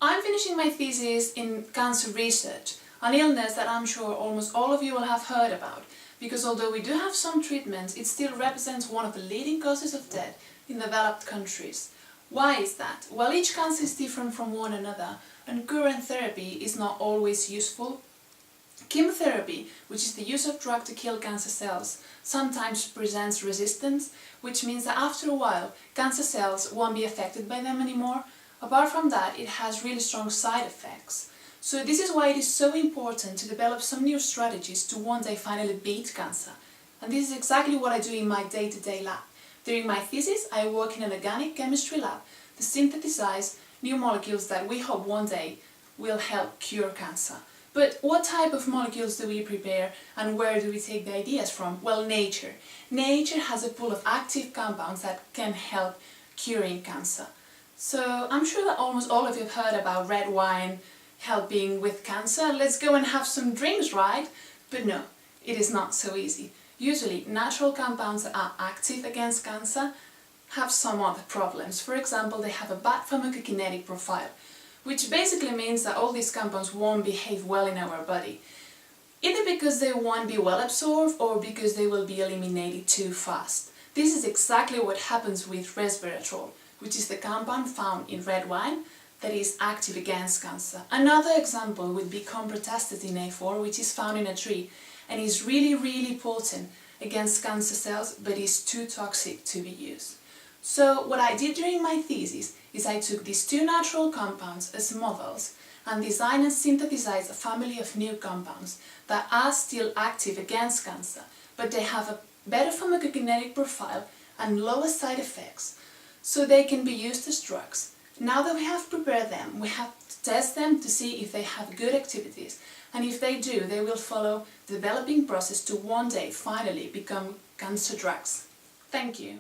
I'm finishing my thesis in cancer research, an illness that I'm sure almost all of you will have heard about, because although we do have some treatments, it still represents one of the leading causes of death in developed countries. Why is that? Well, each cancer is different from one another, and current therapy is not always useful. Chemotherapy, which is the use of drug to kill cancer cells, sometimes presents resistance, which means that after a while cancer cells won't be affected by them anymore. Apart from that, it has really strong side effects. So this is why it is so important to develop some new strategies to one day finally beat cancer. And this is exactly what I do in my day-to-day lab. During my thesis, I work in an organic chemistry lab to synthesize new molecules that we hope one day will help cure cancer. But what type of molecules do we prepare and where do we take the ideas from? Well, nature. Nature has a pool of active compounds that can help curing cancer. So I'm sure that almost all of you have heard about red wine helping with cancer. Let's go and have some drinks, right? But no, it is not so easy. Usually, natural compounds that are active against cancer have some other problems. For example, they have a bad pharmacokinetic profile, which basically means that all these compounds won't behave well in our body, either because they won't be well absorbed or because they will be eliminated too fast. This is exactly what happens with resveratrol, which is the compound found in red wine that is active against cancer. Another example would be chondroitin A4, which is found in a tree and is really potent against cancer cells, but is too toxic to be used. So what I did during my thesis is I took these two natural compounds as models and designed and synthesized a family of new compounds that are still active against cancer, but they have a better pharmacokinetic profile and lower side effects, so they can be used as drugs. Now that we have prepared them, we have to test them to see if they have good activities, and if they do, they will follow the developing process to one day finally become cancer drugs. Thank you.